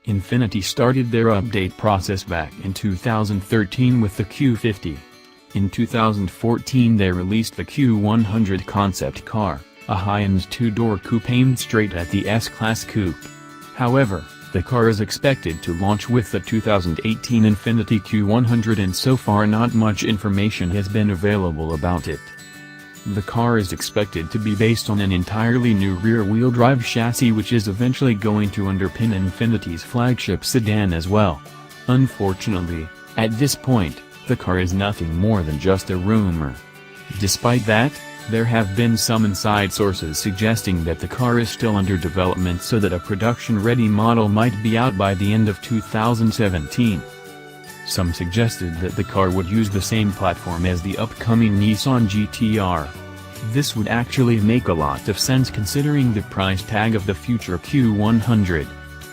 Infiniti started their update process back in 2013 with the Q50. In 2014 they released the Q100 concept car, a high-end two-door coupe aimed straight at the S-Class coupe. However, the car is expected to launch with the 2018 Infiniti Q100 and so far not much information has been available about it. The car is expected to be based on an entirely new rear-wheel drive chassis which is eventually going to underpin Infiniti's flagship sedan as well. Unfortunately, at this point, the car is nothing more than just a rumor. Despite that, there have been some inside sources suggesting that the car is still under development so that a production-ready model might be out by the end of 2017. Some suggested that the car would use the same platform as the upcoming Nissan GT-R. This would actually make a lot of sense considering the price tag of the future Q100.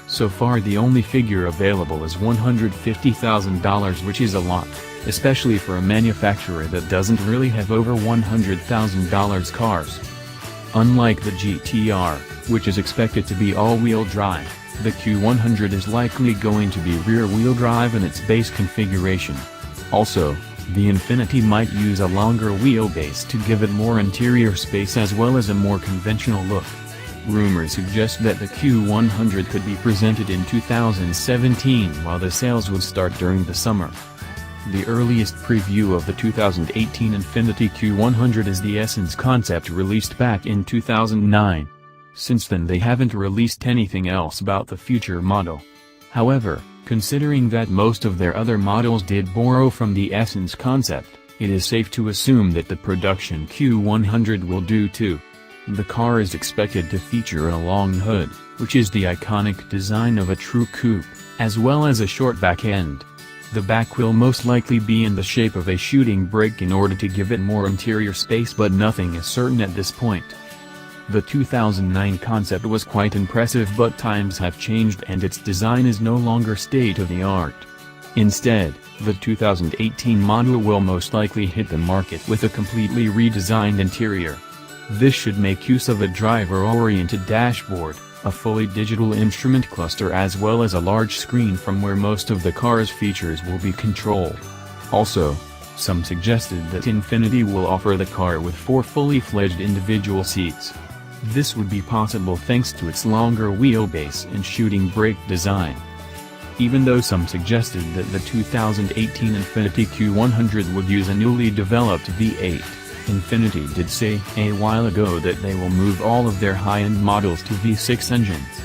So far the only figure available is $150,000, which is a lot, especially for a manufacturer that doesn't really have over $100,000 cars. Unlike the GT-R, which is expected to be all-wheel drive, the Q100 is likely going to be rear-wheel drive in its base configuration. Also, the Infiniti might use a longer wheelbase to give it more interior space as well as a more conventional look. Rumors suggest that the Q100 could be presented in 2017 while the sales would start during the summer. The earliest preview of the 2018 Infiniti Q100 is the Essence concept released back in 2009. Since then they haven't released anything else about the future model. However, considering that most of their other models did borrow from the Essence concept, it is safe to assume that the production Q100 will do too. The car is expected to feature a long hood, which is the iconic design of a true coupe, as well as a short back end. The back will most likely be in the shape of a shooting brake in order to give it more interior space, but nothing is certain at this point. The 2009 concept was quite impressive, but times have changed and its design is no longer state-of-the-art. Instead, the 2018 model will most likely hit the market with a completely redesigned interior. This should make use of a driver-oriented dashboard, a fully digital instrument cluster as well as a large screen from where most of the car's features will be controlled. Also, some suggested that Infiniti will offer the car with 4 fully fledged individual seats. This would be possible thanks to its longer wheelbase and shooting brake design. Even though some suggested that the 2018 Infiniti Q100 would use a newly developed V8, Infiniti did say a while ago that they will move all of their high-end models to V6 engines.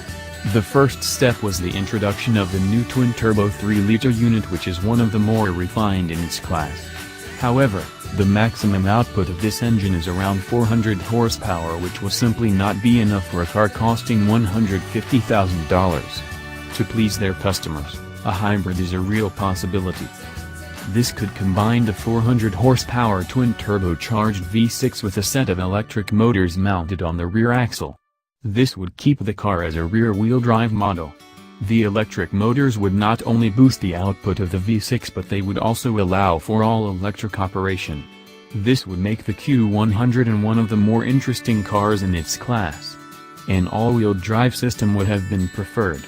The first step was the introduction of the new twin-turbo 3-liter unit, which is one of the more refined in its class. However, the maximum output of this engine is around 400 horsepower, which will simply not be enough for a car costing $150,000. To please their customers, a hybrid is a real possibility. This could combine the 400 horsepower twin-turbocharged V6 with a set of electric motors mounted on the rear axle. This would keep the car as a rear-wheel drive model. The electric motors would not only boost the output of the V6 but they would also allow for all-electric operation. This would make the Q100 one of the more interesting cars in its class. An all-wheel drive system would have been preferred.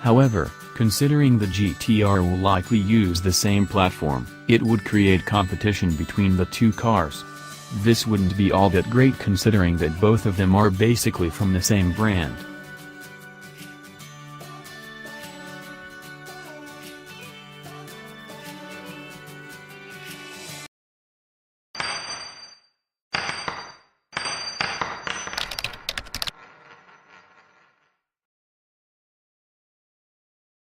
However, considering the GT-R will likely use the same platform, it would create competition between the two cars. This wouldn't be all that great considering that both of them are basically from the same brand.